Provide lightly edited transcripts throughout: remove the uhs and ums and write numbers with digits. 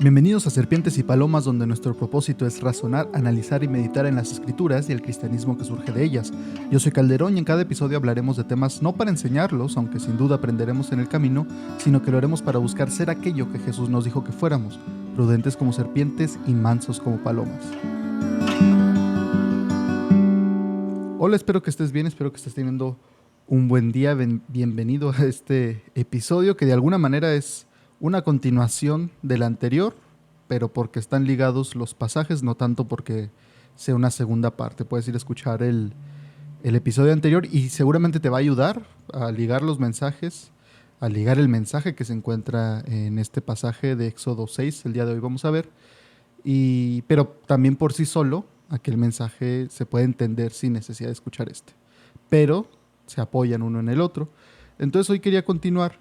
Bienvenidos a Serpientes y Palomas, donde nuestro propósito es razonar, analizar y meditar en las escrituras y el cristianismo que surge de ellas. Yo soy Calderón y en cada episodio hablaremos de temas no para enseñarlos, aunque sin duda aprenderemos en el camino, sino que lo haremos para buscar ser aquello que Jesús nos dijo que fuéramos, prudentes como serpientes y mansos como palomas. Hola, espero que estés bien, espero que estés teniendo un buen día. Bienvenido a este episodio que de alguna manera es una continuación del anterior, pero porque están ligados los pasajes, no tanto porque sea una segunda parte. Puedes ir a escuchar el episodio anterior y seguramente te va a ayudar a ligar los mensajes, a ligar el mensaje que se encuentra en este pasaje de Éxodo 6, el día de hoy vamos a ver, pero también por sí solo, aquel mensaje se puede entender sin necesidad de escuchar este, pero se apoyan uno en el otro. Entonces hoy quería continuar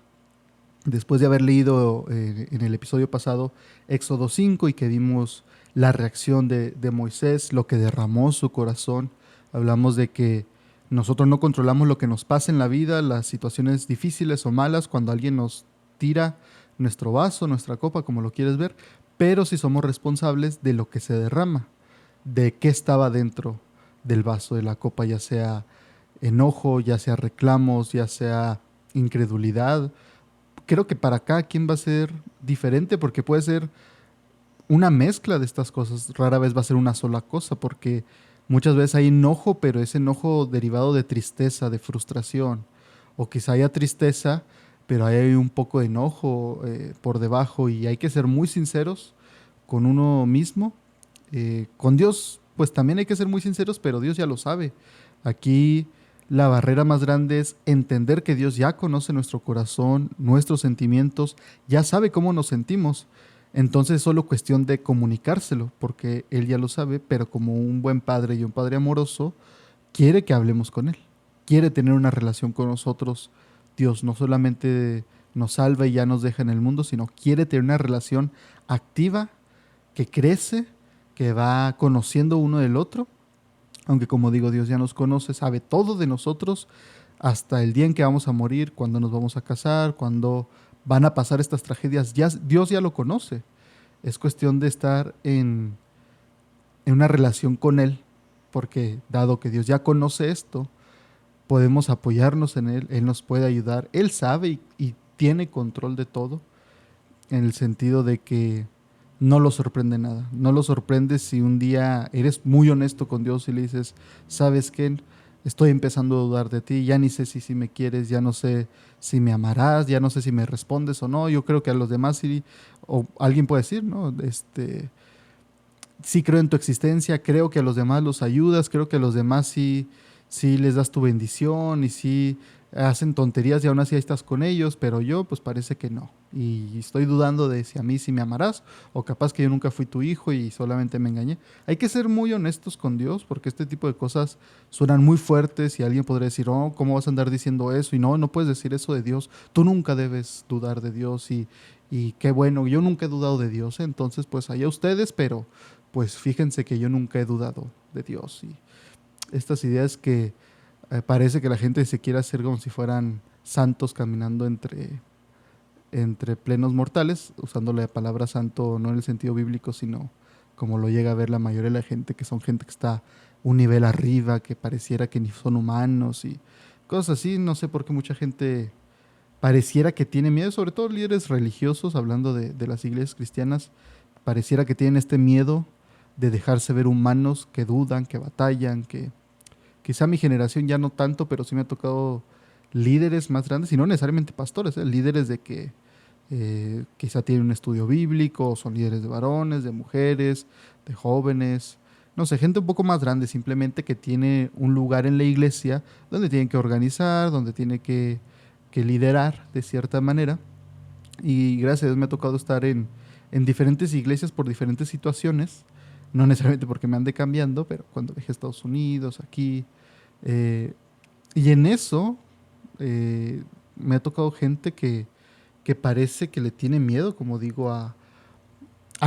después de haber leído en el episodio pasado Éxodo 5 y que vimos la reacción de Moisés, lo que derramó su corazón. Hablamos de que nosotros no controlamos lo que nos pasa en la vida, las situaciones difíciles o malas, cuando alguien nos tira nuestro vaso, nuestra copa, como lo quieres ver, pero sí somos responsables de lo que se derrama, de qué estaba dentro del vaso, de la copa, ya sea enojo, ya sea reclamos, ya sea incredulidad. Creo que para cada quien va a ser diferente porque puede ser una mezcla de estas cosas. Rara vez va a ser una sola cosa porque muchas veces hay enojo, pero es enojo derivado de tristeza, de frustración. O quizá haya tristeza, pero hay un poco de enojo por debajo y hay que ser muy sinceros con uno mismo. Con Dios, pues también hay que ser muy sinceros, pero Dios ya lo sabe. Aquí la barrera más grande es entender que Dios ya conoce nuestro corazón, nuestros sentimientos, ya sabe cómo nos sentimos. Entonces es solo cuestión de comunicárselo, porque Él ya lo sabe, pero como un buen padre y un padre amoroso, quiere que hablemos con Él, quiere tener una relación con nosotros. Dios no solamente nos salva y ya nos deja en el mundo, sino quiere tener una relación activa que crece, que va conociendo uno del otro, aunque como digo, Dios ya nos conoce, sabe todo de nosotros, hasta el día en que vamos a morir, cuando nos vamos a casar, cuando van a pasar estas tragedias, Dios ya lo conoce. Es cuestión de estar en una relación con Él, porque dado que Dios ya conoce esto, podemos apoyarnos en Él, Él nos puede ayudar, Él sabe y tiene control de todo, en el sentido de que no lo sorprende nada. No lo sorprende si un día eres muy honesto con Dios y le dices, ¿sabes qué? Estoy empezando a dudar de ti, ya ni sé si me quieres, ya no sé si me amarás, ya no sé si me respondes o no. Yo creo que a los demás sí, o alguien puede decir, ¿no? Sí creo en tu existencia, creo que a los demás los ayudas, creo que a los demás sí les das tu bendición y sí hacen tonterías y aún así ahí estás con ellos, pero yo pues parece que no. Y estoy dudando de si a mí sí me amarás o capaz que yo nunca fui tu hijo y solamente me engañé. Hay que ser muy honestos con Dios porque este tipo de cosas suenan muy fuertes y alguien podría decir, oh, ¿cómo vas a andar diciendo eso? Y no, no puedes decir eso de Dios. Tú nunca debes dudar de Dios y qué bueno, yo nunca he dudado de Dios, ¿eh? Entonces pues allá ustedes, pero pues fíjense que yo nunca he dudado de Dios y estas ideas que parece que la gente se quiere hacer como si fueran santos caminando entre plenos mortales, usando la palabra santo no en el sentido bíblico, sino como lo llega a ver la mayoría de la gente, que son gente que está un nivel arriba, que pareciera que ni son humanos y cosas así. No sé por qué mucha gente pareciera que tiene miedo, sobre todo líderes religiosos, hablando de las iglesias cristianas, pareciera que tienen este miedo de dejarse ver humanos que dudan, que batallan, que quizá mi generación ya no tanto, pero sí me ha tocado líderes más grandes, y no necesariamente pastores, líderes de que quizá tienen un estudio bíblico, o son líderes de varones, de mujeres, de jóvenes, no sé, gente un poco más grande simplemente que tiene un lugar en la iglesia donde tienen que organizar, donde tiene que liderar de cierta manera. Y gracias a Dios me ha tocado estar en diferentes iglesias por diferentes situaciones, no necesariamente porque me ande cambiando, pero cuando dejé Estados Unidos, aquí, eh, y en eso me ha tocado gente que parece que le tiene miedo, como digo, a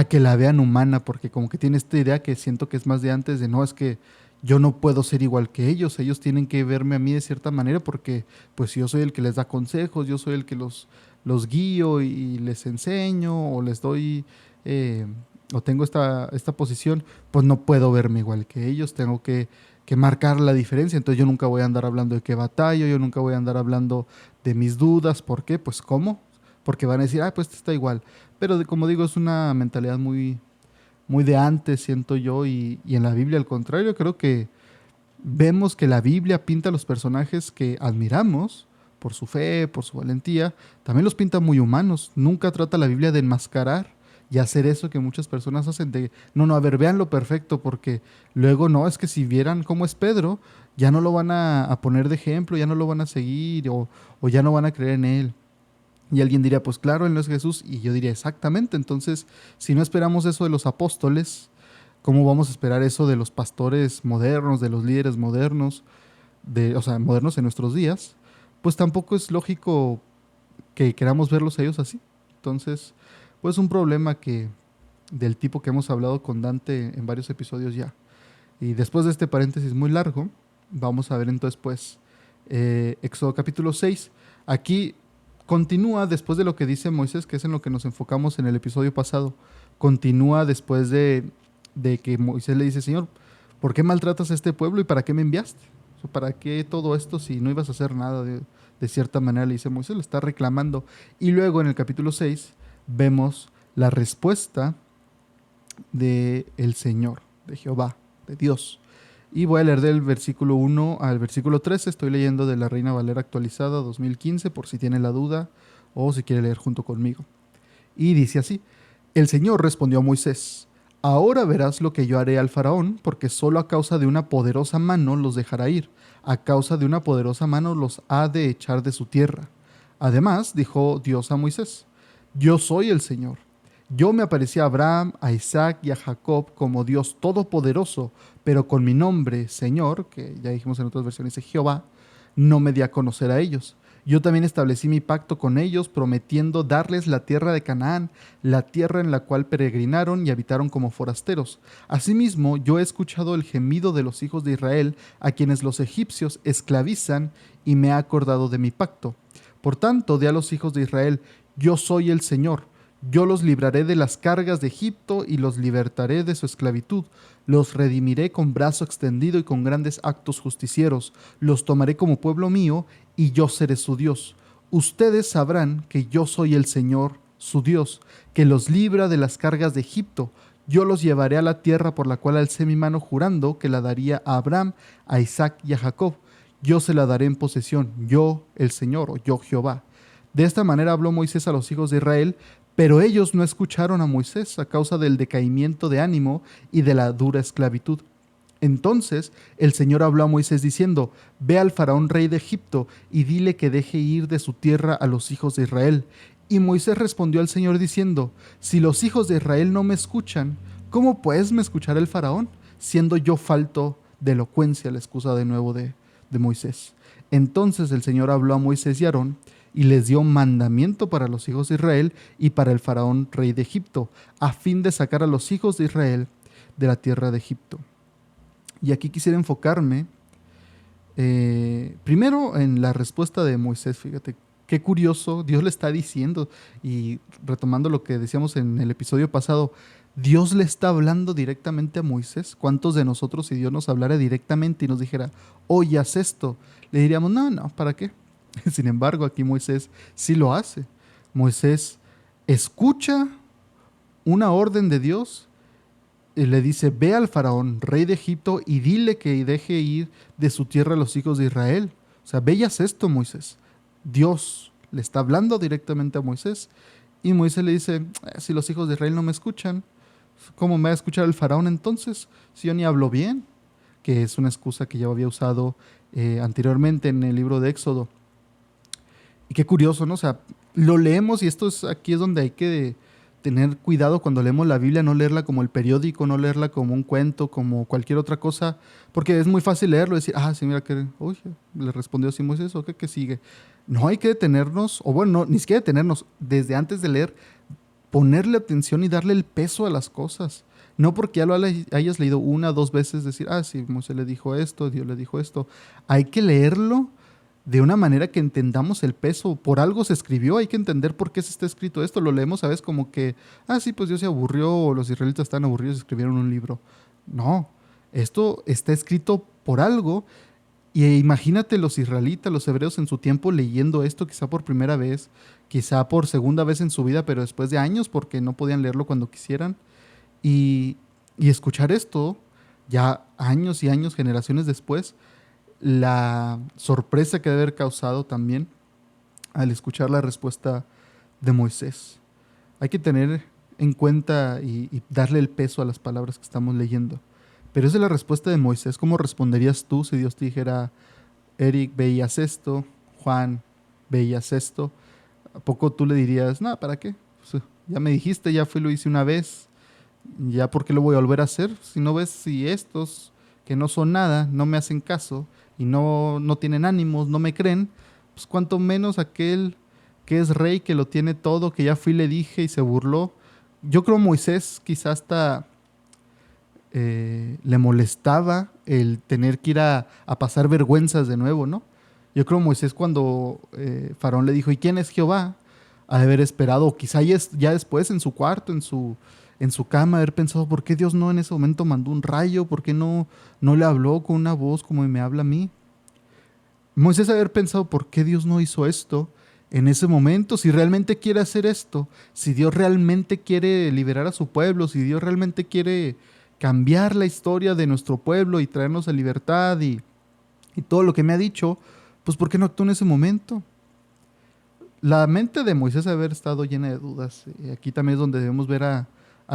que la vean humana, porque como que tiene esta idea que siento que es más de antes, de no, es que yo no puedo ser igual que ellos tienen que verme a mí de cierta manera porque pues yo soy el que les da consejos, yo soy el que los los guío y les enseño o les doy, eh, o tengo esta posición, pues no puedo verme igual que ellos, tengo que marcar la diferencia. Entonces yo nunca voy a andar hablando de qué batallo, yo nunca voy a andar hablando de mis dudas. ¿Por qué? Pues ¿cómo? Porque van a decir, ah, pues este está igual. Pero como digo, es una mentalidad muy de antes, siento yo, y en la Biblia al contrario, creo que vemos que la Biblia pinta a los personajes que admiramos por su fe, por su valentía, también los pinta muy humanos. Nunca trata la Biblia de enmascarar y hacer eso que muchas personas hacen de, no, no, a ver, vean lo perfecto, porque luego no, es que si vieran cómo es Pedro, ya no lo van a poner de ejemplo, ya no lo van a seguir o ya no van a creer en él. Y alguien diría, pues claro, él no es Jesús. Y yo diría, exactamente. Entonces, si no esperamos eso de los apóstoles, ¿cómo vamos a esperar eso de los pastores modernos, de los líderes modernos, o sea, modernos en nuestros días? Pues tampoco es lógico que queramos verlos a ellos así. Entonces, pues un problema del tipo que hemos hablado con Dante en varios episodios ya. Y después de este paréntesis muy largo, vamos a ver entonces pues Éxodo capítulo 6. Aquí continúa después de lo que dice Moisés, que es en lo que nos enfocamos en el episodio pasado. Continúa después de que Moisés le dice, Señor, ¿por qué maltratas a este pueblo y para qué me enviaste? O sea, ¿para qué todo esto si no ibas a hacer nada? De cierta manera le dice Moisés, le está reclamando. Y luego en el capítulo 6 vemos la respuesta de el Señor, de Jehová, de Dios. Y voy a leer del versículo 1 al versículo 13. Estoy leyendo de la Reina Valera actualizada 2015 por si tiene la duda o si quiere leer junto conmigo. Y dice así, el Señor respondió a Moisés, ahora verás lo que yo haré al faraón, porque solo a causa de una poderosa mano los dejará ir, a causa de una poderosa mano los ha de echar de su tierra. Además, dijo Dios a Moisés, yo soy el Señor. Yo me aparecí a Abraham, a Isaac y a Jacob como Dios todopoderoso, pero con mi nombre, Señor, que ya dijimos en otras versiones de Jehová, no me di a conocer a ellos. Yo también establecí mi pacto con ellos, prometiendo darles la tierra de Canaán, la tierra en la cual peregrinaron y habitaron como forasteros. Asimismo, yo he escuchado el gemido de los hijos de Israel, a quienes los egipcios esclavizan, y me he acordado de mi pacto. Por tanto, di a los hijos de Israel, yo soy el Señor. Yo los libraré de las cargas de Egipto y los libertaré de su esclavitud. Los redimiré con brazo extendido y con grandes actos justicieros. Los tomaré como pueblo mío y yo seré su Dios. Ustedes sabrán que yo soy el Señor, su Dios, que los libra de las cargas de Egipto. Yo los llevaré a la tierra por la cual alcé mi mano jurando que la daría a Abraham, a Isaac y a Jacob. Yo se la daré en posesión, yo el Señor o yo Jehová. De esta manera habló Moisés a los hijos de Israel, pero ellos no escucharon a Moisés a causa del decaimiento de ánimo y de la dura esclavitud. Entonces el Señor habló a Moisés diciendo, ve al faraón rey de Egipto y dile que deje ir de su tierra a los hijos de Israel. Y Moisés respondió al Señor diciendo, si los hijos de Israel no me escuchan, ¿cómo pues me escuchará el faraón? Siendo yo falto de elocuencia, la excusa de nuevo de Moisés. Entonces el Señor habló a Moisés y a Aarón y les dio mandamiento para los hijos de Israel y para el faraón rey de Egipto, a fin de sacar a los hijos de Israel de la tierra de Egipto. Y aquí quisiera enfocarme primero en la respuesta de Moisés. Fíjate, qué curioso, Dios le está diciendo, y retomando lo que decíamos en el episodio pasado, Dios le está hablando directamente a Moisés. ¿Cuántos de nosotros, si Dios nos hablara directamente y nos dijera, oye, haz esto? Le diríamos, no, no, ¿para qué? Sin embargo, aquí Moisés sí lo hace. Moisés escucha una orden de Dios y le dice, ve al faraón, rey de Egipto, y dile que deje ir de su tierra a los hijos de Israel. O sea, ve y haz esto, Moisés. Dios le está hablando directamente a Moisés y Moisés le dice, si los hijos de Israel no me escuchan, ¿cómo me va a escuchar el faraón entonces? Si yo ni hablo bien, que es una excusa que ya había usado anteriormente en el libro de Éxodo. Y qué curioso, ¿no? O sea, lo leemos y aquí es donde hay que tener cuidado cuando leemos la Biblia, no leerla como el periódico, no leerla como un cuento, como cualquier otra cosa, porque es muy fácil leerlo y decir, ah, sí, mira que, uy, le respondió así Moisés, ¿o qué sigue? No hay que detenernos, o bueno, no, ni siquiera detenernos, desde antes de leer, ponerle atención y darle el peso a las cosas. No porque ya lo hayas leído una o dos veces, decir, ah, sí, Moisés le dijo esto, Dios le dijo esto. Hay que leerlo de una manera que entendamos el peso. Por algo se escribió, hay que entender por qué se está escrito esto. Lo leemos a veces como que, sí, pues Dios se aburrió o los israelitas están aburridos y escribieron un libro. No, esto está escrito por algo. Y imagínate los israelitas, los hebreos en su tiempo leyendo esto quizá por primera vez, quizá por segunda vez en su vida, pero después de años porque no podían leerlo cuando quisieran. Y, y escuchar esto ya años y años, generaciones después, la sorpresa que debe haber causado también al escuchar la respuesta de Moisés. Hay que tener en cuenta y darle el peso a las palabras que estamos leyendo. Pero esa es la respuesta de Moisés. ¿Cómo responderías tú si Dios te dijera, Eric, veías esto, Juan, veías esto? ¿A poco tú le dirías, no, ¿para qué? Pues, ya me dijiste, ya fui, lo hice una vez, ya por qué lo voy a volver a hacer? Si no ves, si estos que no son nada, no me hacen caso y no tienen ánimos, no me creen, pues cuanto menos aquel que es rey, que lo tiene todo, que ya fui, le dije y se burló. Yo creo Moisés quizás hasta le molestaba el tener que ir a pasar vergüenzas de nuevo, ¿no? Yo creo Moisés cuando Faraón le dijo, ¿y quién es Jehová? Ha de haber esperado, o quizá ya después en su cuarto, en su cama, haber pensado, ¿por qué Dios no en ese momento mandó un rayo? ¿Por qué no le habló con una voz como me habla a mí? Moisés haber pensado, ¿por qué Dios no hizo esto en ese momento? Si realmente quiere hacer esto, si Dios realmente quiere liberar a su pueblo, si Dios realmente quiere cambiar la historia de nuestro pueblo y traernos a libertad y todo lo que me ha dicho, pues ¿por qué no actuó en ese momento? La mente de Moisés debe haber estado llena de dudas. Y aquí también es donde debemos ver a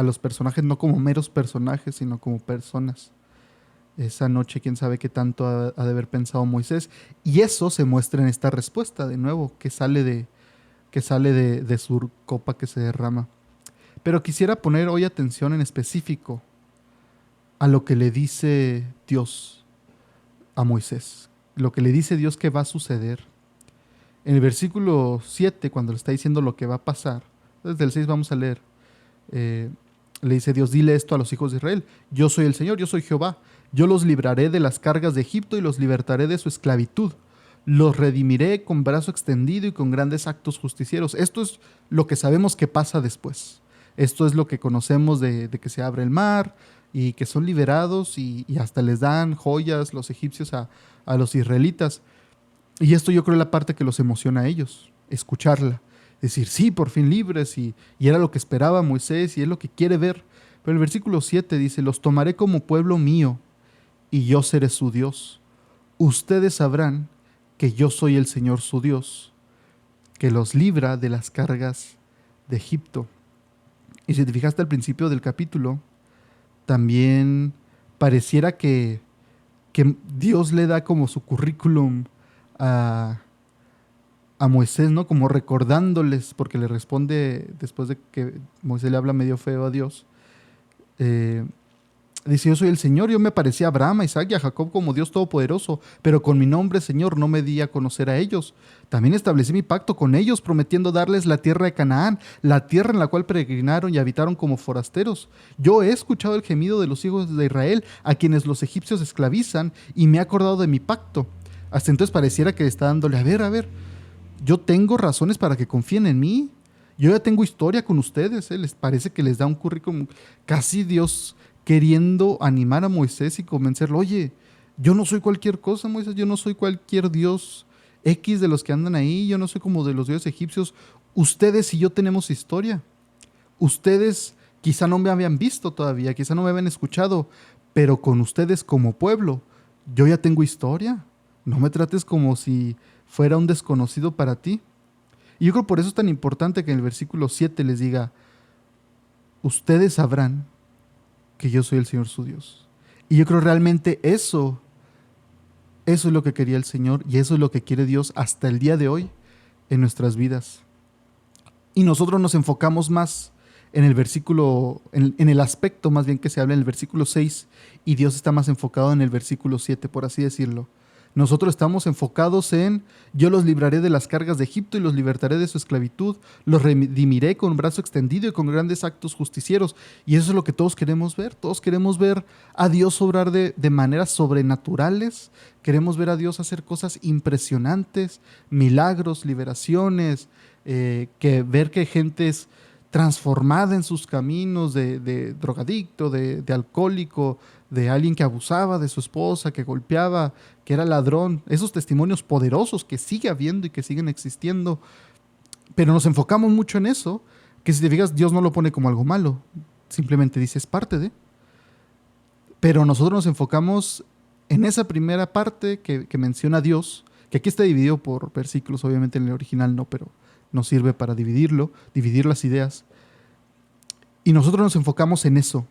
los personajes no como meros personajes, sino como personas. Esa noche, quién sabe qué tanto ha de haber pensado Moisés. Y eso se muestra en esta respuesta, de nuevo, que sale de su copa que se derrama. Pero quisiera poner hoy atención en específico a lo que le dice Dios a Moisés. Lo que le dice Dios que va a suceder. En el versículo 7, cuando le está diciendo lo que va a pasar, desde el 6 vamos a leer, eh, le dice Dios, dile esto a los hijos de Israel, yo soy el Señor, yo soy Jehová, yo los libraré de las cargas de Egipto y los libertaré de su esclavitud, los redimiré con brazo extendido y con grandes actos justicieros. Esto es lo que sabemos que pasa después. Esto es lo que conocemos de que se abre el mar y que son liberados y hasta les dan joyas los egipcios a los israelitas. Y esto yo creo es la parte que los emociona a ellos, escucharla. Decir, sí, por fin libres, y era lo que esperaba Moisés y es lo que quiere ver. Pero el versículo 7 dice, los tomaré como pueblo mío y yo seré su Dios. Ustedes sabrán que yo soy el Señor su Dios, que los libra de las cargas de Egipto. Y si te fijaste al principio del capítulo, también pareciera que Dios le da como su currículum a, a Moisés, ¿no? Como recordándoles, porque le responde después de que Moisés le habla medio feo a Dios. eh, Dice, yo soy el Señor, yo me parecí a Abraham, a Isaac y a Jacob como Dios Todopoderoso, pero con mi nombre, Señor, no me di a conocer a ellos. También establecí mi pacto con ellos, prometiendo darles la tierra de Canaán, la tierra en la cual peregrinaron y habitaron como forasteros. Yo he escuchado el gemido de los hijos de Israel, a quienes los egipcios esclavizan, y me he acordado de mi pacto. Hasta entonces pareciera que está dándole, a ver, yo tengo razones para que confíen en mí. Yo ya tengo historia con ustedes, ¿eh? Les parece que les da un currículum, casi Dios queriendo animar a Moisés y convencerlo. Oye, yo no soy cualquier cosa, Moisés, yo no soy cualquier Dios X de los que andan ahí, yo no soy como de los dioses egipcios. Ustedes y yo tenemos historia. Ustedes quizá no me habían visto todavía, quizá no me habían escuchado, pero con ustedes como pueblo, yo ya tengo historia. No me trates como si fuera un desconocido para ti. Y yo creo por eso es tan importante que en el versículo 7 les diga, ustedes sabrán que yo soy el Señor su Dios. Y yo creo realmente eso es lo que quería el Señor y eso es lo que quiere Dios hasta el día de hoy en nuestras vidas. Y nosotros nos enfocamos más en el versículo, en el aspecto más bien que se habla en el versículo 6 y Dios está más enfocado en el versículo 7, por así decirlo. Nosotros estamos enfocados en: yo los libraré de las cargas de Egipto y los libertaré de su esclavitud, los redimiré con brazo extendido y con grandes actos justicieros. Y eso es lo que todos queremos ver. Todos queremos ver a Dios obrar de maneras sobrenaturales. Queremos ver a Dios hacer cosas impresionantes, milagros, liberaciones, ver que gente es transformada en sus caminos de drogadicto, de alcohólico, de alguien que abusaba de su esposa, que golpeaba, que era ladrón. Esos testimonios poderosos que sigue habiendo y que siguen existiendo. Pero nos enfocamos mucho en eso, que si te fijas, Dios no lo pone como algo malo. Simplemente dice, es parte de. Pero nosotros nos enfocamos en esa primera parte que menciona Dios, que aquí está dividido por versículos, obviamente en el original no, pero nos sirve para dividirlo, dividir las ideas. Y nosotros nos enfocamos en eso,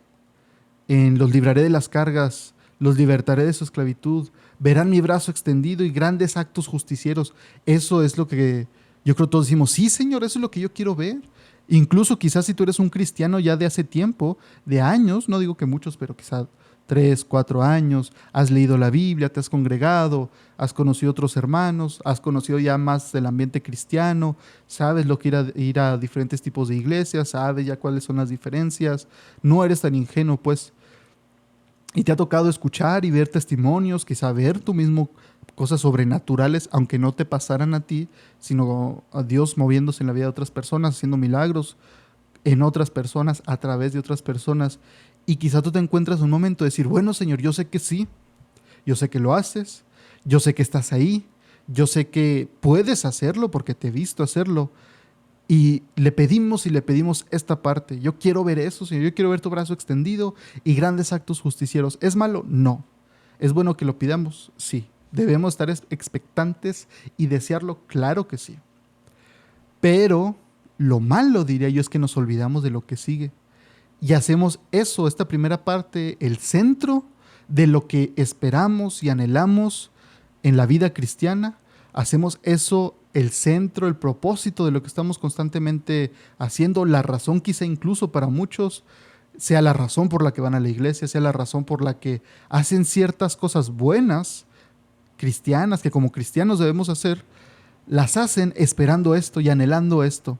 en los libraré de las cargas, los libertaré de su esclavitud, verán mi brazo extendido y grandes actos justicieros. Eso es lo que yo creo todos decimos, sí, Señor, eso es lo que yo quiero ver. Incluso quizás si tú eres un cristiano ya de hace tiempo, de años, no digo que muchos, pero quizás 3, 4 años, has leído la Biblia, te has congregado, has conocido otros hermanos, has conocido ya más del ambiente cristiano, sabes lo que ir a diferentes tipos de iglesias, sabes ya cuáles son las diferencias, no eres tan ingenuo, pues. Y te ha tocado escuchar y ver testimonios, quizá ver tú mismo cosas sobrenaturales, aunque no te pasaran a ti, sino a Dios moviéndose en la vida de otras personas, haciendo milagros en otras personas, a través de otras personas. Y quizá tú te encuentras un momento de decir, bueno, Señor, yo sé que sí, yo sé que lo haces, yo sé que estás ahí, yo sé que puedes hacerlo porque te he visto hacerlo. Y le pedimos esta parte. Yo quiero ver eso, Señor. Yo quiero ver tu brazo extendido y grandes actos justicieros. ¿Es malo? No. ¿Es bueno que lo pidamos? Sí. ¿Debemos estar expectantes y desearlo? Claro que sí. Pero lo malo, diría yo, es que nos olvidamos de lo que sigue. Y hacemos eso, esta primera parte, el centro de lo que esperamos y anhelamos en la vida cristiana. Hacemos eso el centro, el propósito de lo que estamos constantemente haciendo, la razón quizá incluso para muchos sea la razón por la que van a la iglesia, sea la razón por la que hacen ciertas cosas buenas, cristianas, que como cristianos debemos hacer, las hacen esperando esto y anhelando esto.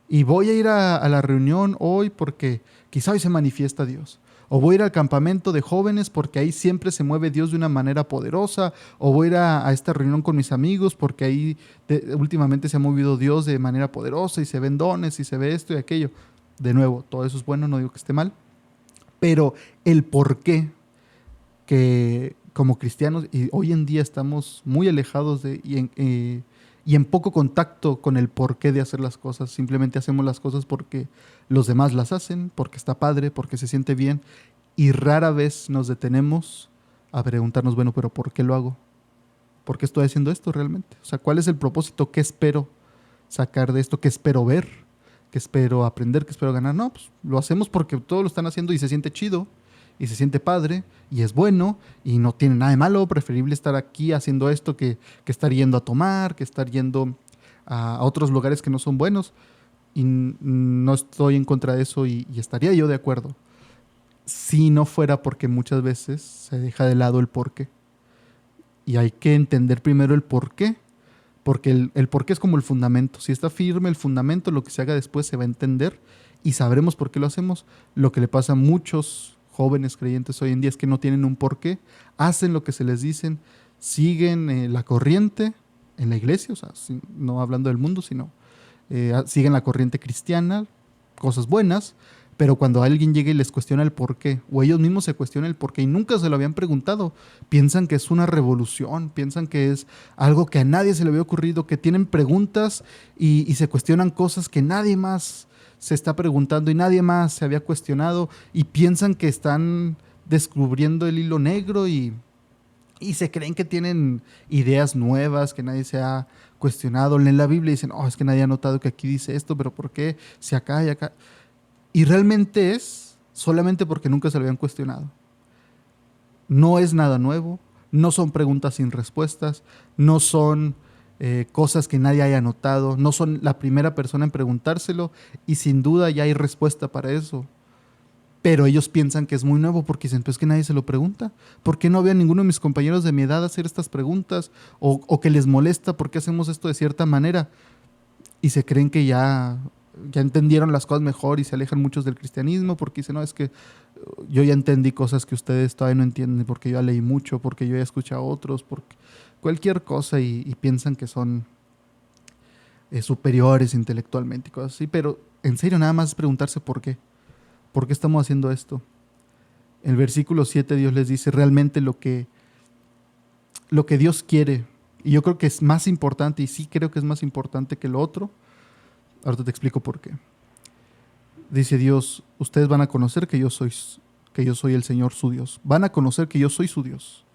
Y voy a ir a la reunión hoy porque quizá hoy se manifiesta Dios. O voy a ir al campamento de jóvenes porque ahí siempre se mueve Dios de una manera poderosa. O voy a ir a esta reunión con mis amigos porque ahí últimamente se ha movido Dios de manera poderosa y se ven dones y se ve esto y aquello. De nuevo, todo eso es bueno, no digo que esté mal. Pero el por qué que como cristianos, y hoy en día estamos muy alejados y en poco contacto con el porqué de hacer las cosas. Simplemente hacemos las cosas porque los demás las hacen, porque está padre, porque se siente bien, y rara vez nos detenemos a preguntarnos, bueno, pero ¿por qué lo hago? ¿Por qué estoy haciendo esto realmente? O sea, ¿cuál es el propósito? ¿Qué espero sacar de esto? ¿Qué espero ver? ¿Qué espero aprender? ¿Qué espero ganar? No, pues lo hacemos porque todos lo están haciendo y se siente chido y se siente padre y es bueno y no tiene nada de malo. Preferible estar aquí haciendo esto que estar yendo a tomar, que estar yendo a otros lugares que no son buenos. Y no estoy en contra de eso y estaría yo de acuerdo. Si no fuera porque muchas veces se deja de lado el porqué. Y hay que entender primero el porqué. Porque el porqué es como el fundamento. Si está firme el fundamento, lo que se haga después se va a entender y sabremos por qué lo hacemos. Lo que le pasa a muchos jóvenes creyentes hoy en día es que no tienen un porqué, hacen lo que se les dicen, siguen la corriente en la iglesia, o sea, no hablando del mundo, sino siguen la corriente cristiana, cosas buenas, pero cuando alguien llega y les cuestiona el porqué, o ellos mismos se cuestionan el porqué y nunca se lo habían preguntado, piensan que es una revolución, piensan que es algo que a nadie se le había ocurrido, que tienen preguntas y se cuestionan cosas que nadie más se está preguntando y nadie más se había cuestionado y piensan que están descubriendo el hilo negro y se creen que tienen ideas nuevas que nadie se ha cuestionado. Leen la Biblia y dicen, oh, es que nadie ha notado que aquí dice esto, pero ¿por qué? Si acá y acá. Y realmente es solamente porque nunca se lo habían cuestionado. No es nada nuevo, no son preguntas sin respuestas, no son cosas que nadie haya notado, no son la primera persona en preguntárselo y sin duda ya hay respuesta para eso. Pero ellos piensan que es muy nuevo porque dicen, pues que nadie se lo pregunta. ¿Por qué no veo a ninguno de mis compañeros de mi edad hacer estas preguntas? O que les molesta por qué hacemos esto de cierta manera. Y se creen que ya entendieron las cosas mejor y se alejan muchos del cristianismo porque dicen, no, es que yo ya entendí cosas que ustedes todavía no entienden porque yo ya leí mucho, porque yo ya escuché a otros, porque cualquier cosa y piensan que son superiores intelectualmente y cosas así. Pero en serio, nada más es preguntarse por qué. ¿Por qué estamos haciendo esto? En el versículo 7 Dios les dice realmente lo que Dios quiere. Y yo creo que es más importante, y sí creo que es más importante que lo otro. Ahorita te explico por qué. Dice Dios, ustedes van a conocer que yo soy el Señor su Dios. Van a conocer que yo soy su Dios.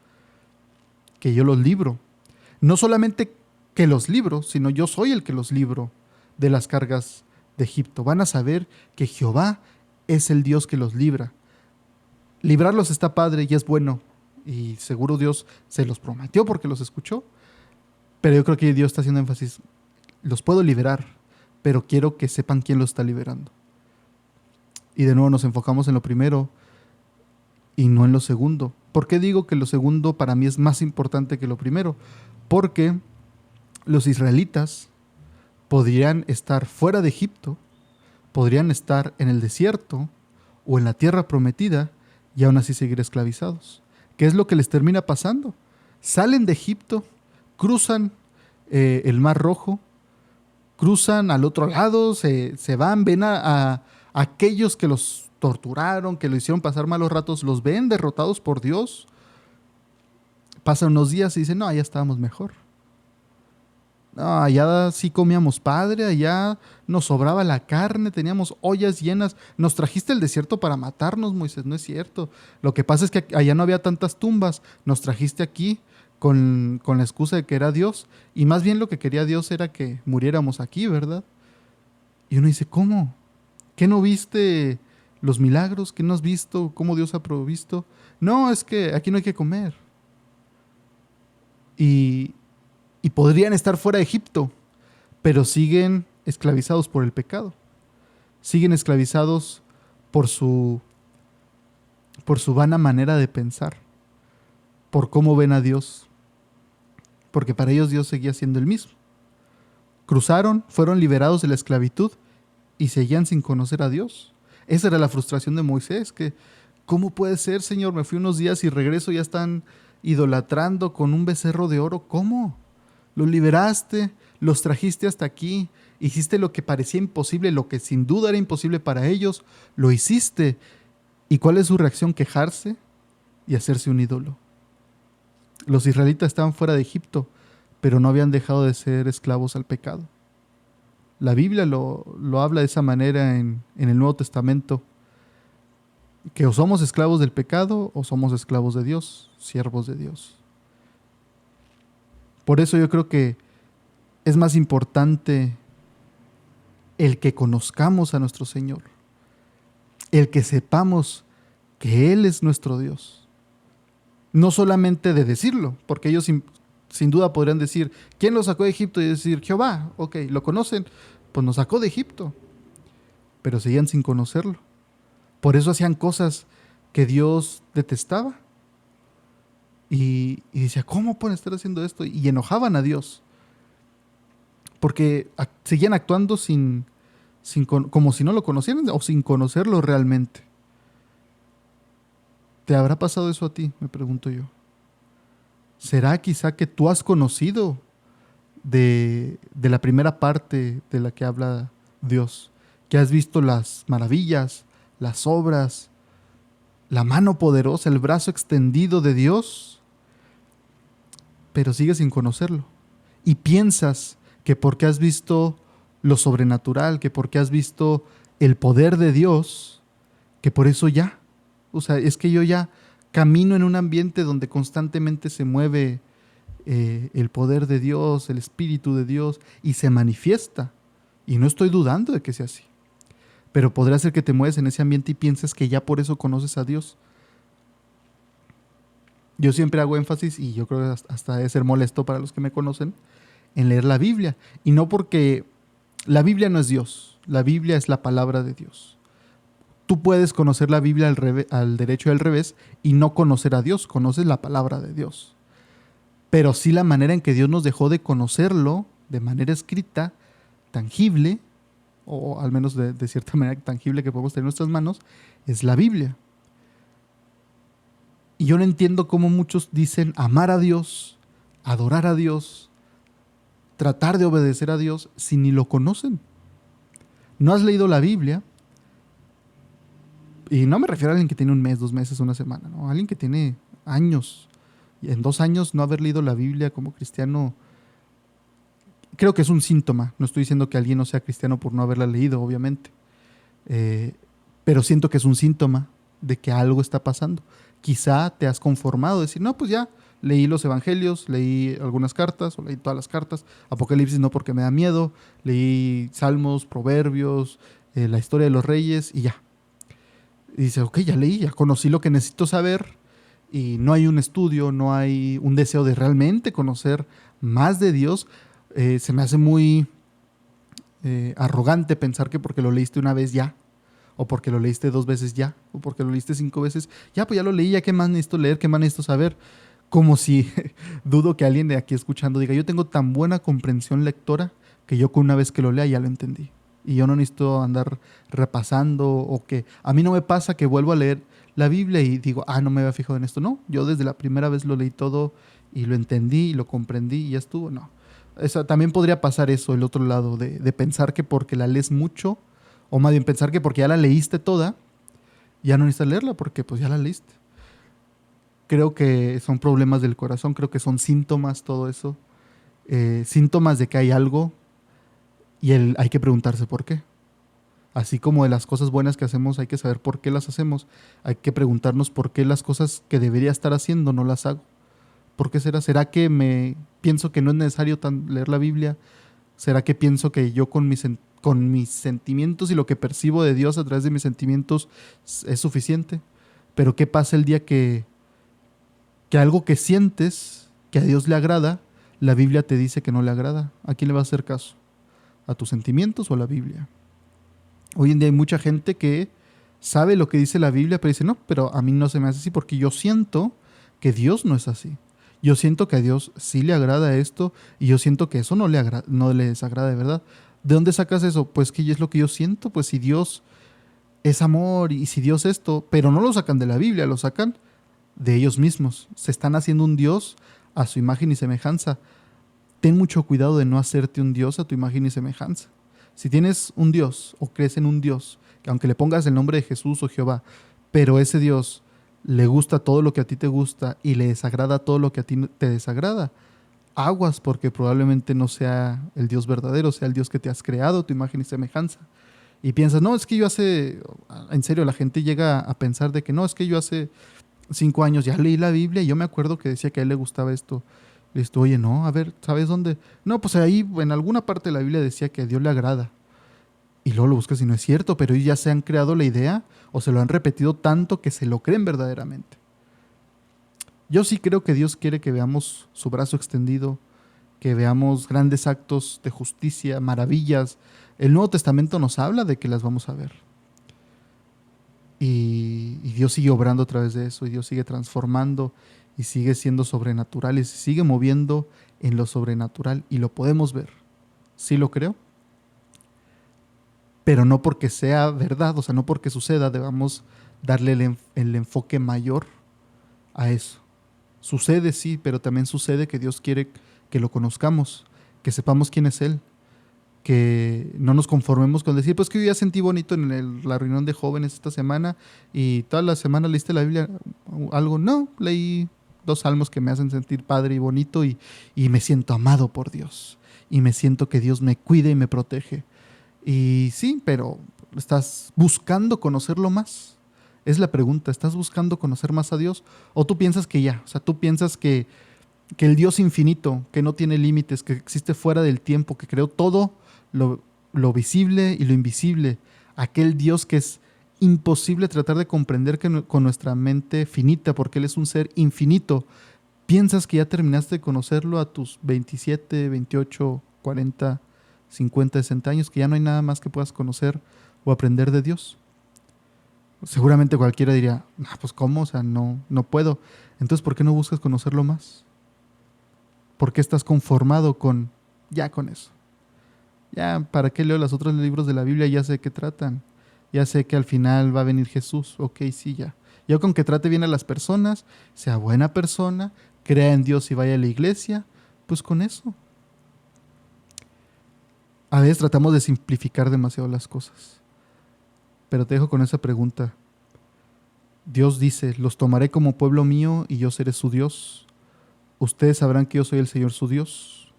Que yo los libro. No solamente que los libro, sino yo soy el que los libro de las cargas de Egipto. Van a saber que Jehová es el Dios que los libra. Librarlos está padre y es bueno. Y seguro Dios se los prometió porque los escuchó. Pero yo creo que Dios está haciendo énfasis. Los puedo liberar, pero quiero que sepan quién los está liberando. Y de nuevo nos enfocamos en lo primero y no en lo segundo. ¿Por qué digo que lo segundo para mí es más importante que lo primero? Porque los israelitas podrían estar fuera de Egipto, podrían estar en el desierto o en la tierra prometida y aún así seguir esclavizados. ¿Qué es lo que les termina pasando? Salen de Egipto, cruzan el Mar Rojo, cruzan al otro lado, se van, ven a aquellos que los torturaron, que lo hicieron pasar malos ratos, los ven derrotados por Dios. Pasan unos días y dicen, no, allá estábamos mejor. No, allá sí comíamos padre, allá nos sobraba la carne, teníamos ollas llenas. Nos trajiste el desierto para matarnos, Moisés, no es cierto. Lo que pasa es que allá no había tantas tumbas, nos trajiste aquí con la excusa de que era Dios. Y más bien lo que quería Dios era que muriéramos aquí, ¿verdad? Y uno dice, ¿cómo? ¿Qué no viste los milagros? ¿Qué no has visto cómo Dios ha provisto? No, es que aquí no hay que comer. Y, y podrían estar fuera de Egipto, pero siguen esclavizados por el pecado. Siguen esclavizados por su vana manera de pensar, por cómo ven a Dios, porque para ellos Dios seguía siendo el mismo. Cruzaron, fueron liberados de la esclavitud y seguían sin conocer a Dios. Esa era la frustración de Moisés, que ¿cómo puede ser, Señor? Me fui unos días y regreso, ya están idolatrando con un becerro de oro. ¿Cómo? Los liberaste, los trajiste hasta aquí, hiciste lo que parecía imposible, lo que sin duda era imposible para ellos, lo hiciste. ¿Y cuál es su reacción? Quejarse y hacerse un ídolo. Los israelitas estaban fuera de Egipto, pero no habían dejado de ser esclavos al pecado. La Biblia lo habla de esa manera en el Nuevo Testamento, que o somos esclavos del pecado o somos esclavos de Dios, siervos de Dios. Por eso yo creo que es más importante el que conozcamos a nuestro Señor, el que sepamos que Él es nuestro Dios. No solamente de decirlo, porque ellos sin duda podrían decir, ¿quién los sacó de Egipto? Y decir, Jehová, ok, ¿lo conocen? Pues nos sacó de Egipto, pero seguían sin conocerlo. Por eso hacían cosas que Dios detestaba. Y decía, ¿cómo pueden estar haciendo esto? Y enojaban a Dios. Porque seguían actuando como si no lo conocieran o sin conocerlo realmente. ¿Te habrá pasado eso a ti? Me pregunto yo. ¿Será quizá que tú has conocido de la primera parte de la que habla Dios? Que has visto las maravillas, las obras, la mano poderosa, el brazo extendido de Dios, pero sigues sin conocerlo. Y piensas que porque has visto lo sobrenatural, que porque has visto el poder de Dios, que por eso ya. O sea, es que yo ya camino en un ambiente donde constantemente se mueve el poder de Dios, el Espíritu de Dios, y se manifiesta. Y no estoy dudando de que sea así. Pero podría ser que te mueves en ese ambiente y piensas que ya por eso conoces a Dios. Yo siempre hago énfasis, y yo creo que hasta debe ser molesto para los que me conocen, en leer la Biblia. Y no porque la Biblia no es Dios, la Biblia es la palabra de Dios. tú puedes conocer la Biblia al derecho y al revés y no conocer a Dios, conoces la palabra de Dios. Pero sí la manera en que Dios nos dejó de conocerlo de manera escrita, tangible, o al menos de cierta manera tangible que podemos tener en nuestras manos, es la Biblia. Y yo no entiendo cómo muchos dicen amar a Dios, adorar a Dios, tratar de obedecer a Dios si ni lo conocen. No has leído la Biblia, y no me refiero a alguien que tiene un mes, 2 meses, una semana, ¿no? Alguien que tiene años. Y en 2 años no haber leído la Biblia como cristiano, creo que es un síntoma. No estoy diciendo que alguien no sea cristiano por no haberla leído, obviamente. Pero siento que es un síntoma de que algo está pasando. Quizá te has conformado, decir, no, pues ya, leí los evangelios, leí algunas cartas, o leí todas las cartas, Apocalipsis no porque me da miedo, leí Salmos, Proverbios, la historia de los reyes y ya. Y dice, ok, ya leí, ya conocí lo que necesito saber y no hay un estudio, no hay un deseo de realmente conocer más de Dios. Se me hace muy arrogante pensar que porque lo leíste una vez ya, o porque lo leíste 2 veces ya, o porque lo leíste 5 veces, ya pues ya lo leí, ya qué más necesito leer, qué más necesito saber. Como si dudo que alguien de aquí escuchando diga, yo tengo tan buena comprensión lectora que yo con una vez que lo lea ya lo entendí. Y yo no necesito andar repasando o que a mí no me pasa que vuelvo a leer la Biblia y digo, no me había fijado en esto. No, yo desde la primera vez lo leí todo y lo entendí y lo comprendí y ya estuvo. No. También podría pasar eso, el otro lado, de pensar que porque la lees mucho, o más bien pensar que porque ya la leíste toda, ya no necesitas leerla porque pues ya la leíste. Creo que son problemas del corazón, creo que son síntomas todo eso. Síntomas de que hay algo y hay que preguntarse por qué. Así como de las cosas buenas que hacemos hay que saber por qué las hacemos. Hay que preguntarnos por qué las cosas que debería estar haciendo no las hago. ¿Por qué será? ¿Será que me pienso que no es necesario leer la Biblia? ¿Será que pienso que yo con mis sentimientos y lo que percibo de Dios a través de mis sentimientos es suficiente? Pero ¿qué pasa el día que algo que sientes que a Dios le agrada, la Biblia te dice que no le agrada? ¿A quién le va a hacer caso? ¿A tus sentimientos o a la Biblia? Hoy en día hay mucha gente que sabe lo que dice la Biblia, pero dice, no, pero a mí no se me hace así porque yo siento que Dios no es así. Yo siento que a Dios sí le agrada esto y yo siento que eso no le desagrada de verdad. ¿De dónde sacas eso? Pues que es lo que yo siento, pues si Dios es amor y si Dios esto, pero no lo sacan de la Biblia, lo sacan de ellos mismos. Se están haciendo un Dios a su imagen y semejanza. Ten mucho cuidado de no hacerte un Dios a tu imagen y semejanza. Si tienes un Dios o crees en un Dios, que aunque le pongas el nombre de Jesús o Jehová, pero ese Dios le gusta todo lo que a ti te gusta y le desagrada todo lo que a ti te desagrada, aguas porque probablemente no sea el Dios verdadero, sea el Dios que te has creado, tu imagen y semejanza. Y piensas, no, es que en serio, la gente llega a pensar de que no, es que yo hace 5 años ya leí la Biblia y yo me acuerdo que decía que a él le gustaba esto. Le digo, oye, no, a ver, ¿sabes dónde? No, pues ahí en alguna parte de la Biblia decía que a Dios le agrada. Y luego lo buscas y no es cierto, pero ellos ya se han creado la idea o se lo han repetido tanto que se lo creen verdaderamente. Yo sí creo que Dios quiere que veamos su brazo extendido, que veamos grandes actos de justicia, maravillas. El Nuevo Testamento nos habla de que las vamos a ver. Y Dios sigue obrando a través de eso, y Dios sigue transformando, y sigue siendo sobrenatural, y se sigue moviendo en lo sobrenatural, y lo podemos ver. Sí lo creo, pero no porque sea verdad, o sea, no porque suceda, debamos darle el enfoque mayor a eso. Sucede, sí, pero también sucede que Dios quiere que lo conozcamos, que sepamos quién es Él, que no nos conformemos con decir, pues que yo ya sentí bonito en la reunión de jóvenes esta semana y toda la semana leíste la Biblia, algo. No, leí 2 salmos que me hacen sentir padre y bonito y me siento amado por Dios y me siento que Dios me cuida y me protege. Y sí, pero ¿estás buscando conocerlo más? Es la pregunta, ¿estás buscando conocer más a Dios? ¿O tú piensas que ya? O sea, tú piensas que el Dios infinito, que no tiene límites, que existe fuera del tiempo, que creó todo lo visible y lo invisible, aquel Dios que es imposible tratar de comprender con nuestra mente finita, porque Él es un ser infinito. ¿Piensas que ya terminaste de conocerlo a tus 27, 28, 40, 50, 60 años, que ya no hay nada más que puedas conocer o aprender de Dios? Seguramente cualquiera diría, pues ¿cómo? O sea, no puedo. Entonces, ¿por qué no buscas conocerlo más? ¿Por qué estás conformado con eso? Ya, ¿para qué leo los otros libros de la Biblia? Ya sé qué tratan. Ya sé que al final va a venir Jesús. Ok, sí, ya. Yo con que trate bien a las personas, sea buena persona, crea en Dios y vaya a la iglesia, pues con eso. A veces tratamos de simplificar demasiado las cosas. Pero te dejo con esa pregunta. Dios dice, los tomaré como pueblo mío y yo seré su Dios. Ustedes sabrán que yo soy el Señor su Dios,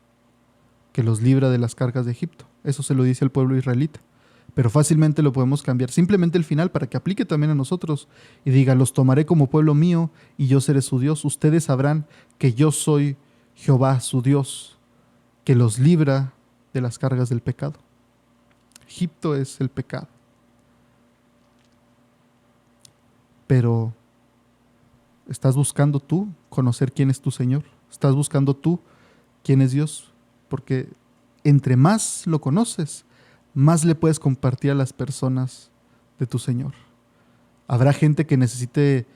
que los libra de las cargas de Egipto. Eso se lo dice al pueblo israelita. Pero fácilmente lo podemos cambiar. Simplemente el final para que aplique también a nosotros. Y diga, los tomaré como pueblo mío y yo seré su Dios. Ustedes sabrán que yo soy Jehová su Dios, que los libra de las cargas del pecado. Egipto es el pecado. Pero ¿estás buscando tú conocer quién es tu Señor? ¿Estás buscando tú quién es Dios? Porque entre más lo conoces, más le puedes compartir a las personas de tu Señor. Habrá gente que necesite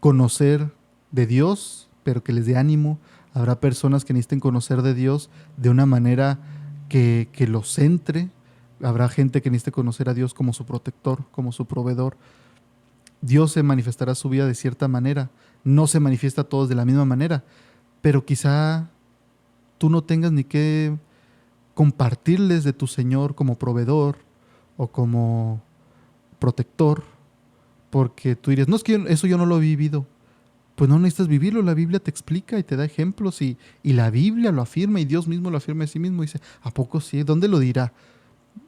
conocer de Dios, pero que les dé ánimo. Habrá personas que necesiten conocer de Dios de una manera que los centre. Habrá gente que necesite conocer a Dios como su protector, como su proveedor. Dios se manifestará su vida de cierta manera. No se manifiesta a todos de la misma manera, pero quizá tú no tengas ni que compartirles de tu Señor como proveedor o como protector, porque tú dirías, no, es que eso yo no lo he vivido. Pues no necesitas vivirlo, la Biblia te explica y te da ejemplos y la Biblia lo afirma y Dios mismo lo afirma de sí mismo y dice, ¿a poco sí? ¿Dónde lo dirá?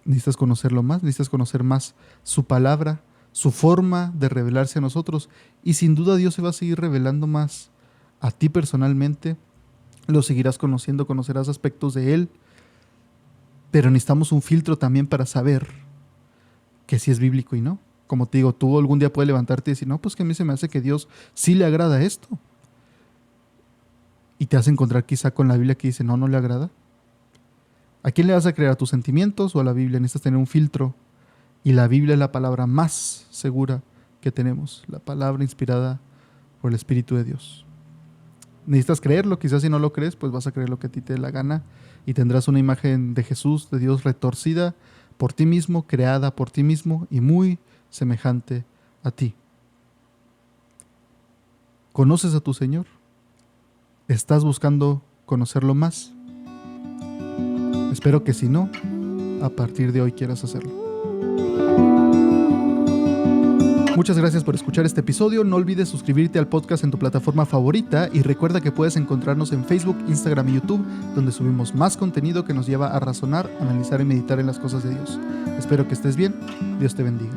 Necesitas conocerlo más, necesitas conocer más su palabra, su forma de revelarse a nosotros y sin duda Dios se va a seguir revelando más a ti personalmente, lo seguirás conociendo, conocerás aspectos de Él, pero necesitamos un filtro también para saber que sí es bíblico y no. Como te digo, tú algún día puedes levantarte y decir, no, pues que a mí se me hace que Dios sí le agrada esto. Y te vas a encontrar quizá con la Biblia que dice, no le agrada. ¿A quién le vas a creer? ¿A tus sentimientos o a la Biblia? Necesitas tener un filtro. Y la Biblia es la palabra más segura que tenemos. La palabra inspirada por el Espíritu de Dios. Necesitas creerlo. Quizás si no lo crees, pues vas a creer lo que a ti te dé la gana. Y tendrás una imagen de Jesús, de Dios retorcida por ti mismo, creada por ti mismo y muy semejante a ti. ¿Conoces a tu Señor? ¿Estás buscando conocerlo más? Espero que si no, a partir de hoy quieras hacerlo. Muchas gracias por escuchar este episodio. No olvides suscribirte al podcast en tu plataforma favorita y recuerda que puedes encontrarnos en Facebook, Instagram y YouTube, donde subimos más contenido que nos lleva a razonar, analizar y meditar en las cosas de Dios. Espero que estés bien. Dios te bendiga.